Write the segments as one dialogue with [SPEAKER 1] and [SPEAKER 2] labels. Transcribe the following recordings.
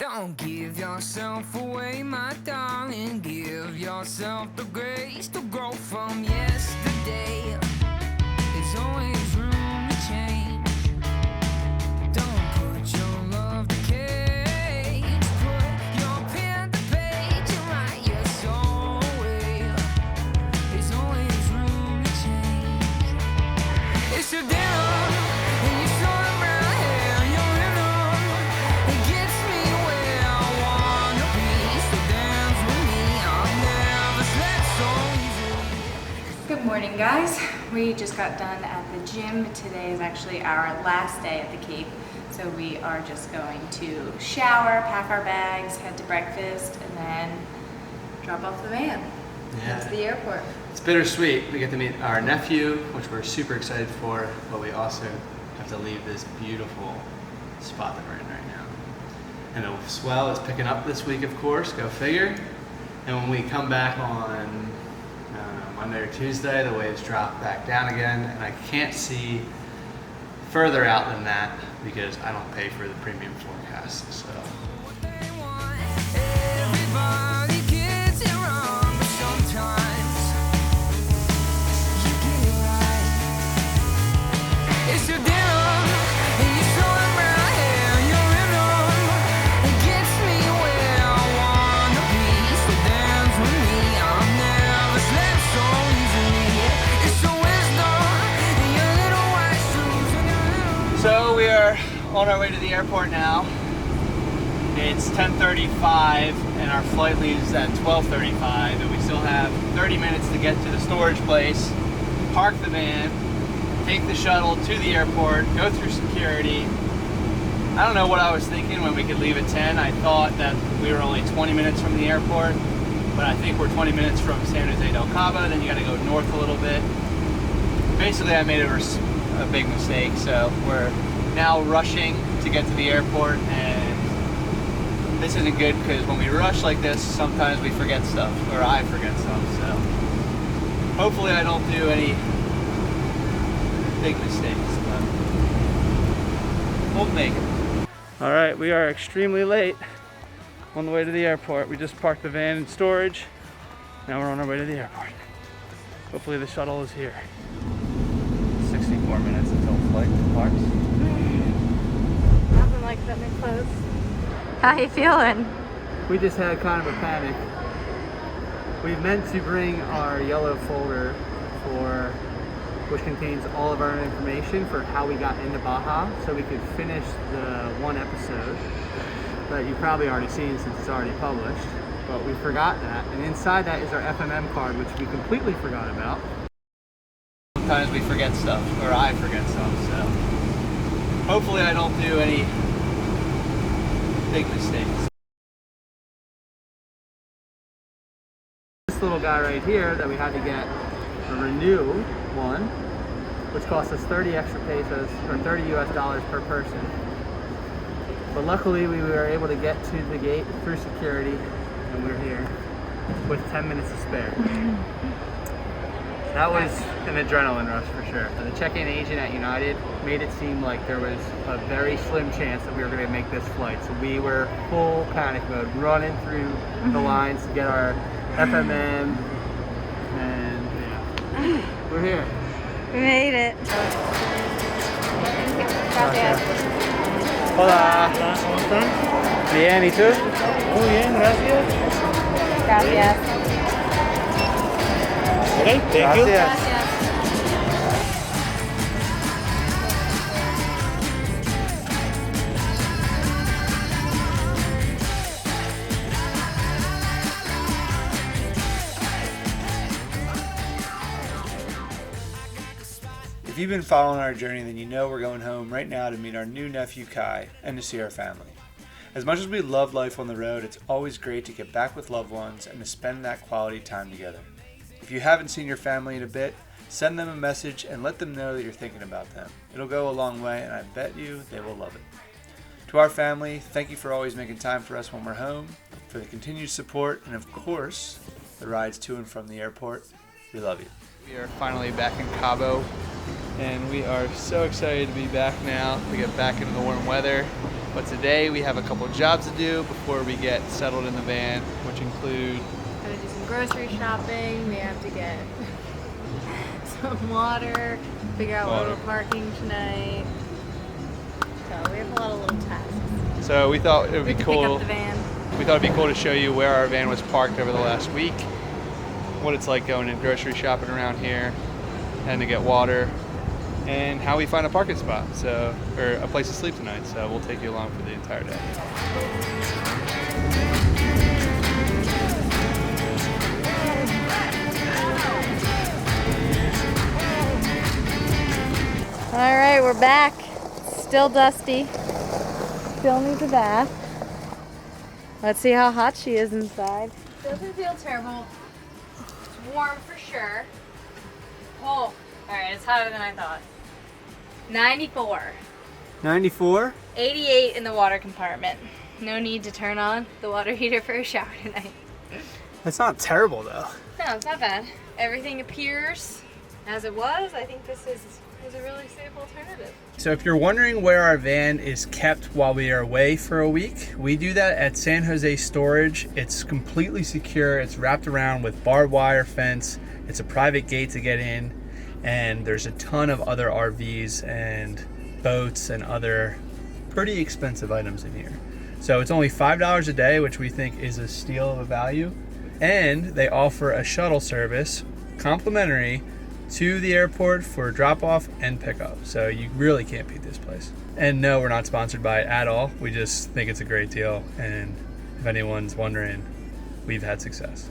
[SPEAKER 1] Don't give yourself away, my darling. Give yourself the grace to grow from yesterday. There's always room to change. Don't put your love to cage. Put your pen to page and write your soul away. There's always room to change. It's your dinner.
[SPEAKER 2] Good morning, guys. We just got done at the gym. Today is actually our last day at the Cape, so we are just going to shower, pack our bags, head to breakfast, and then drop off the van. Head to the airport.
[SPEAKER 3] It's bittersweet. We get to meet our nephew, which we're super excited for, but we also have to leave this beautiful spot that we're in right now. And the swell is picking up this week, of course, go figure. And when we come back on Monday or Tuesday, the waves drop back down again, and I can't see further out than that because I don't pay for the premium forecast. So. So we are on our way to the airport now. It's 10:35 and our flight leaves at 12:35, and we still have 30 minutes to get to the storage place, park the van, take the shuttle to the airport, go through security. I don't know what I was thinking when we could leave at 10. I thought that we were only 20 minutes from the airport, but I think we're 20 minutes from San Jose del Cabo, then you gotta go north a little bit. Basically, I made a big mistake, so we're now rushing to get to the airport, and this isn't good because when we rush like this, sometimes we forget stuff, or I forget stuff, so hopefully I don't do any big mistakes, but we'll make it. All right, we are extremely late on the way to the airport. We just parked the van in storage. Now we're on our way to the airport. Hopefully the shuttle is here. 64 minutes until flight departs.
[SPEAKER 2] Nothing like something close. How you feeling?
[SPEAKER 3] We just had kind of a panic. We meant to bring our yellow folder which contains all of our information for how we got into Baja, so we could finish the one episode that you've probably already seen since it's already published. But we forgot that, and inside that is our FMM card, which we completely forgot about. Sometimes we forget stuff, or I forget stuff, so hopefully I don't do any big mistakes. This little guy right here that we had to get a renew one, which cost us 30 extra pesos, or 30 US dollars per person. But luckily we were able to get to the gate through security, and we're here with 10 minutes to spare. That was an adrenaline rush for sure. The check-in agent at United made it seem like there was a very slim chance that we were going to make this flight. So we were full panic mode, running through the lines to get our FMM, and yeah, we're here.
[SPEAKER 2] We made it. Gracias.
[SPEAKER 3] Hola. ¿Cómo están? Bien, ¿y tú?
[SPEAKER 4] Muy bien, gracias.
[SPEAKER 2] Gracias.
[SPEAKER 4] Okay, thank you.
[SPEAKER 3] Gracias. If you've been following our journey, then you know we're going home right now to meet our new nephew Kai and to see our family. As much as we love life on the road, it's always great to get back with loved ones and to spend that quality time together. If you haven't seen your family in a bit, send them a message and let them know that you're thinking about them. It'll go a long way, and I bet you they will love it. To our family, thank you for always making time for us when we're home, for the continued support, and of course, the rides to and from the airport. We love you. We are finally back in Cabo, and we are so excited to be back now, to get back into the warm weather. But today we have a couple jobs to do before we get settled in the van, which include
[SPEAKER 2] Gotta do some grocery shopping. We have to get some water, figure out where we're parking tonight. So we have a lot of little tasks.
[SPEAKER 3] So we thought it would be
[SPEAKER 2] Pick
[SPEAKER 3] cool.
[SPEAKER 2] up the van.
[SPEAKER 3] We thought it'd be cool to show you where our van was parked over the last week, what it's like going in grocery shopping around here, and to get water, and how we find a parking spot, or a place to sleep tonight. So we'll take you along for the entire day.
[SPEAKER 2] All right, we're back. Still dusty. Still needs a bath. Let's see how hot she is inside. Doesn't feel terrible. It's warm for sure. Oh, all right, it's hotter than I thought. 94.
[SPEAKER 3] 94?
[SPEAKER 2] 88 in the water compartment. No need to turn on the water heater for a shower tonight.
[SPEAKER 3] That's not terrible though.
[SPEAKER 2] No, it's not bad. Everything appears as it was. I think this is a really safe alternative.
[SPEAKER 3] So if you're wondering where our van is kept while we are away for a week, we do that at San Jose Storage. It's completely secure. It's wrapped around with barbed wire fence. It's a private gate to get in, and there's a ton of other RVs and boats and other pretty expensive items in here. So it's only $5 a day, which we think is a steal of a value. And they offer a shuttle service, complimentary, to the airport for drop-off and pickup. So you really can't beat this place. And no, we're not sponsored by it at all. We just think it's a great deal. And if anyone's wondering, we've had success.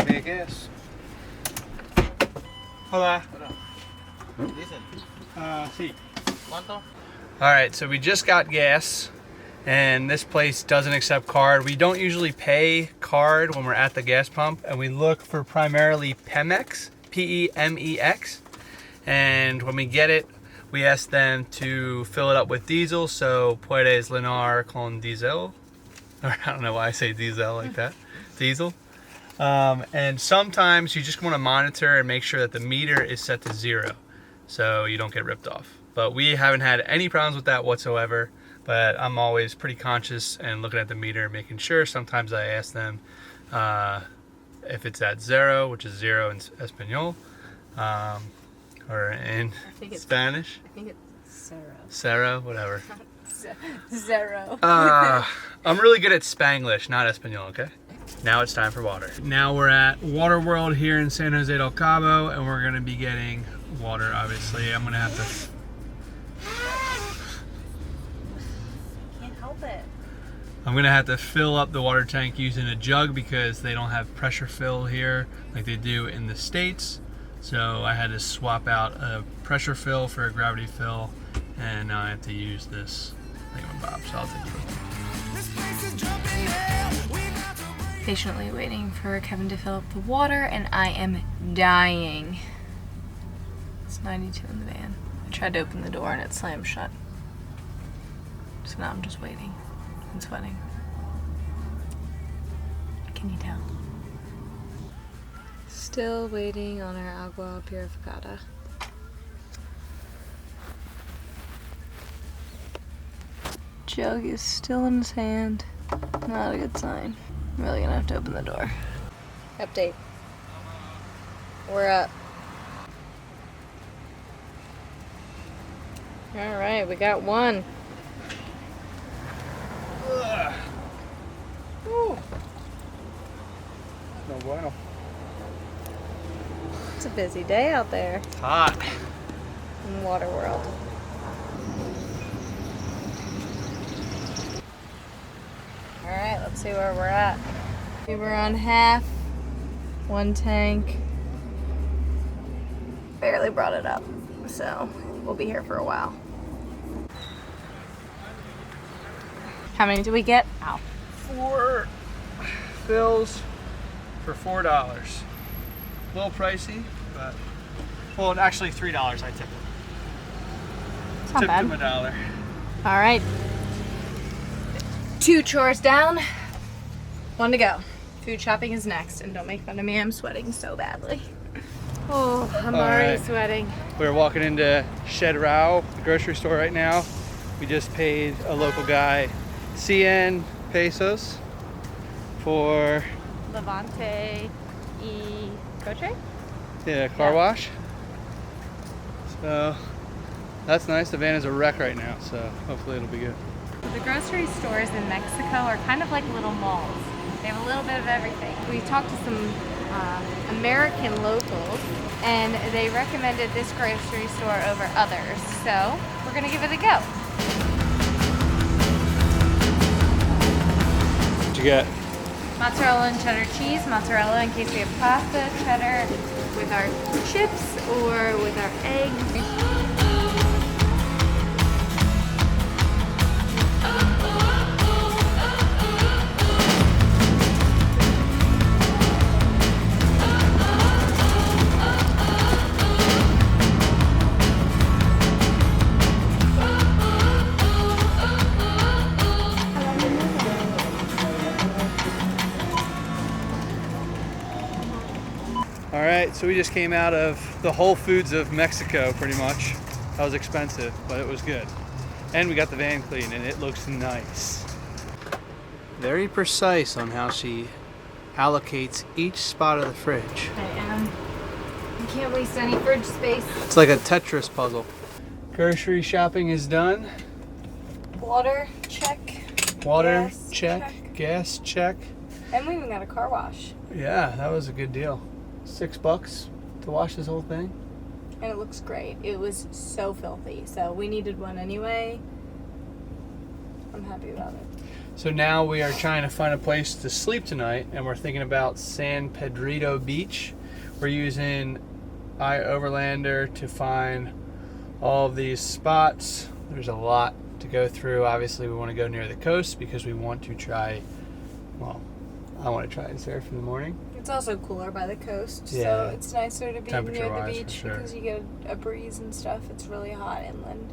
[SPEAKER 4] Dame gas.
[SPEAKER 3] Hola. Sí. All right, so we just got gas, and this place doesn't accept card. We don't usually pay card when we're at the gas pump, and we look for primarily Pemex, P-E-M-E-X. And when we get it, we ask them to fill it up with diesel, so puedes llenar con diesel. Or I don't know why I say diesel like that. Diesel. And sometimes you just want to monitor and make sure that the meter is set to 0 so you don't get ripped off. But we haven't had any problems with that whatsoever. But I'm always pretty conscious and looking at the meter, making sure. Sometimes I ask them if it's at 0, which is 0 in Espanol, or in Spanish.
[SPEAKER 2] I think it's Zero.
[SPEAKER 3] Zero, whatever.
[SPEAKER 2] Zero.
[SPEAKER 3] I'm really good at Spanglish, not Espanol, okay? Now it's time for water. Now we're at Water World here in San Jose del Cabo, and we're gonna be getting water, obviously. I'm gonna have to...
[SPEAKER 2] Can't help it.
[SPEAKER 3] I'm gonna have to fill up the water tank using a jug because they don't have pressure fill here like they do in the States. So I had to swap out a pressure fill for a gravity fill, and now I have to use this thingamabob, so I'll take it.
[SPEAKER 2] Patiently waiting for Kevin to fill up the water, and I am dying. It's 92 in the van. I tried to open the door and it slammed shut. So now I'm just waiting and sweating. Can you tell? Still waiting on our agua purificada. Jug is still in his hand. Not a good sign. I'm really gonna have to open the door. Update. We're up. Alright, we got one.
[SPEAKER 3] Ooh. No bueno.
[SPEAKER 2] It's a busy day out there
[SPEAKER 3] It's hot.
[SPEAKER 2] in Water World. Alright, let's see where we're at. We were on half, one tank. Barely brought it up, so we'll be here for a while. How many did we get? Ow.
[SPEAKER 3] 4 fills for $4. A little pricey, but well, actually $3. I tipped it.
[SPEAKER 2] It's not
[SPEAKER 3] Tipped
[SPEAKER 2] bad.
[SPEAKER 3] him $1.
[SPEAKER 2] All right. 2 chores down, 1 to go. Food shopping is next, and don't make fun of me, I'm sweating so badly. Oh, I'm
[SPEAKER 3] All
[SPEAKER 2] already
[SPEAKER 3] right.
[SPEAKER 2] sweating.
[SPEAKER 3] We're walking into Shed Rao, the grocery store right now. We just paid a local guy 100 pesos for
[SPEAKER 2] Levante Coche?
[SPEAKER 3] car
[SPEAKER 2] Yeah.
[SPEAKER 3] wash. So that's nice. The van is a wreck right now, so hopefully it'll be good.
[SPEAKER 2] The grocery stores in Mexico are kind of like little malls. They have a little bit of everything. We talked to some American locals, and they recommended this grocery store over others. So we're gonna give it a go.
[SPEAKER 3] What you got?
[SPEAKER 2] Mozzarella and cheddar cheese, mozzarella in case we have pasta, cheddar with our chips or with our eggs.
[SPEAKER 3] All right, so we just came out of the Whole Foods of Mexico, pretty much. That was expensive, but it was good. And we got the van clean, and it looks nice. Very precise on how she allocates each spot of the fridge.
[SPEAKER 2] I am. You can't waste any fridge space.
[SPEAKER 3] It's like a Tetris puzzle. Grocery shopping is done.
[SPEAKER 2] Water, check.
[SPEAKER 3] Water,
[SPEAKER 2] Gas,
[SPEAKER 3] check. Gas, check.
[SPEAKER 2] And we even got a car wash.
[SPEAKER 3] Yeah, that was a good deal. $6 to wash this whole thing.
[SPEAKER 2] And it looks great. It was so filthy. So we needed one anyway. I'm happy about it.
[SPEAKER 3] So now we are trying to find a place to sleep tonight, and we're thinking about San Pedrito Beach. We're using iOverlander to find all of these spots. There's a lot to go through. Obviously, we want to go near the coast because we want to try, well, I want to try and surf in the morning.
[SPEAKER 2] It's also cooler by the coast,
[SPEAKER 3] Yeah.
[SPEAKER 2] so it's nicer to be near the
[SPEAKER 3] Temperature-wise, for
[SPEAKER 2] beach
[SPEAKER 3] sure.
[SPEAKER 2] because you get a breeze and stuff. It's really hot inland.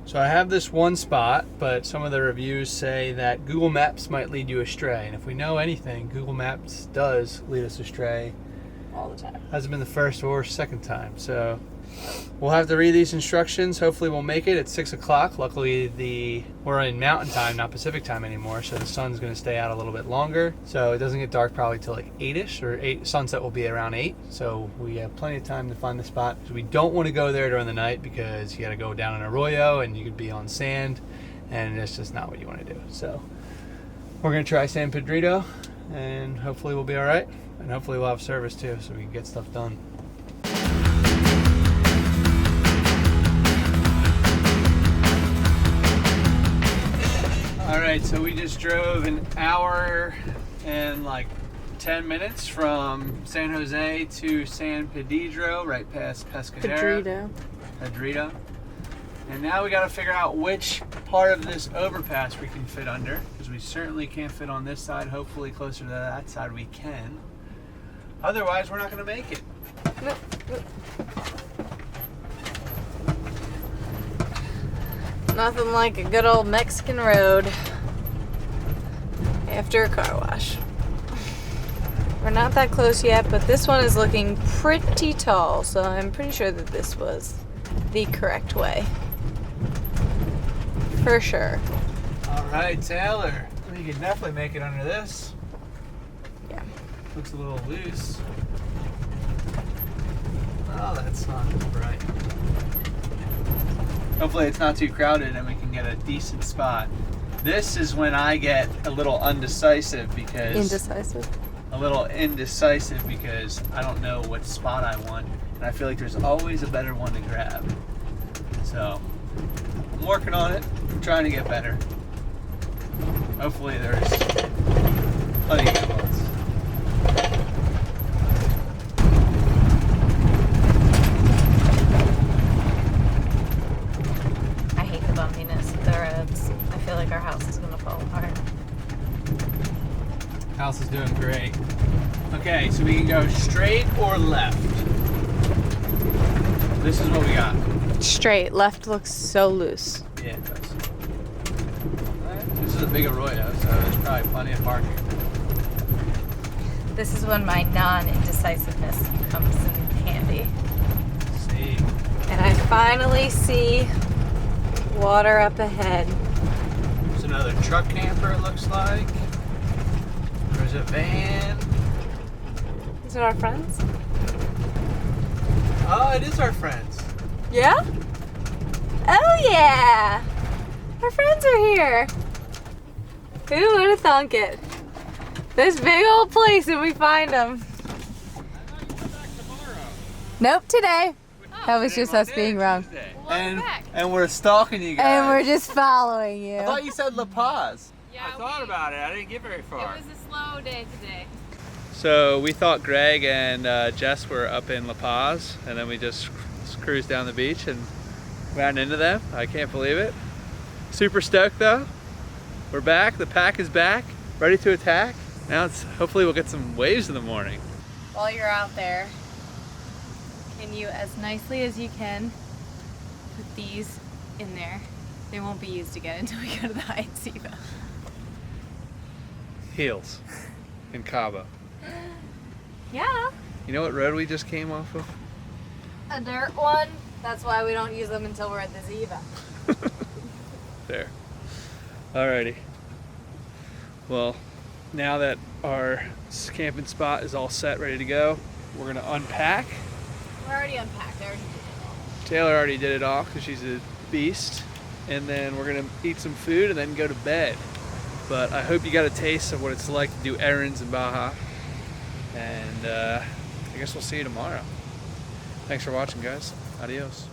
[SPEAKER 3] So I have this one spot, but some of the reviews say that Google Maps might lead you astray. And if we know anything, Google Maps does lead us astray.
[SPEAKER 2] All the time.
[SPEAKER 3] Hasn't been the first or second time. So we'll have to read these instructions. Hopefully we'll make it at 6 o'clock. Luckily we're in mountain time, not Pacific time anymore. So the sun's going to stay out a little bit longer. So it doesn't get dark probably till like 8ish or 8. Sunset will be around 8. So we have plenty of time to find the spot. So we don't want to go there during the night because you got to go down an arroyo and you could be on sand. And it's just not what you want to do. So we're going to try San Pedrito and hopefully we'll be all right. And hopefully we'll have service too so we can get stuff done. All right, so we just drove an hour and like 10 minutes from San Jose to San Pedro, right past Pescadero. Pedrito. And now we got to figure out which part of this overpass we can fit under, because we certainly can't fit on this side. Hopefully closer to that side we can. Otherwise, we're not going to make it.
[SPEAKER 2] Nothing like a good old Mexican road after a car wash. We're not that close yet, but this one is looking pretty tall, so I'm pretty sure that this was the correct way. For sure.
[SPEAKER 3] All right, Taylor. You can definitely make it under this.
[SPEAKER 2] Yeah.
[SPEAKER 3] Looks a little loose. Oh, that's not right. Hopefully it's not too crowded and we can get a decent spot. This is when I get a little indecisive because I don't know what spot I want, and I feel like there's always a better one to grab. So I'm working on it. I'm trying to get better. Hopefully there's plenty of good ones.
[SPEAKER 2] I hate the bumpiness of the roads. I feel like our house is gonna fall apart.
[SPEAKER 3] House is doing great. Okay, so we can go straight or left. This is what we got.
[SPEAKER 2] Straight. Left looks so loose.
[SPEAKER 3] Yeah, it does. This is a big arroyo, so there's probably plenty of parking.
[SPEAKER 2] This is when my non-indecisiveness comes in handy. see.
[SPEAKER 3] See.
[SPEAKER 2] And I finally see water up ahead.
[SPEAKER 3] There's another truck camper, it looks like. There's a van.
[SPEAKER 2] Is it our friends?
[SPEAKER 3] Oh, it is our friends.
[SPEAKER 2] Yeah? Oh yeah! Our friends are here. Who would have thunk it? This big old place and we find them. Nope, today. That was just us being wrong.
[SPEAKER 3] And we're stalking you guys.
[SPEAKER 2] And we're just following you.
[SPEAKER 3] I thought you said La Paz.
[SPEAKER 5] Yeah,
[SPEAKER 3] I thought about it. I didn't get very far.
[SPEAKER 5] It was a slow day today.
[SPEAKER 3] So we thought Greg and Jess were up in La Paz, and then we just cruised down the beach and ran into them. I can't believe it. Super stoked though. We're back. The pack is back, ready to attack. Now it's hopefully we'll get some waves in the morning.
[SPEAKER 2] While you're out there, can you, as nicely as you can, put these in there? They won't be used again until we go to the high Cabo.
[SPEAKER 3] Heels in Cabo.
[SPEAKER 2] Yeah.
[SPEAKER 3] You know what road we just came off of?
[SPEAKER 2] A dirt one. That's why we don't use them until we're at the Ziva.
[SPEAKER 3] There. Alrighty. Well, now that our camping spot is all set, ready to go, we're gonna unpack.
[SPEAKER 2] We're already unpacked. I already did it all.
[SPEAKER 3] Taylor already did it all because she's a beast. And then we're gonna eat some food and then go to bed. But I hope you got a taste of what it's like to do errands in Baja. And I guess we'll see you tomorrow. Thanks for watching, guys. Adios.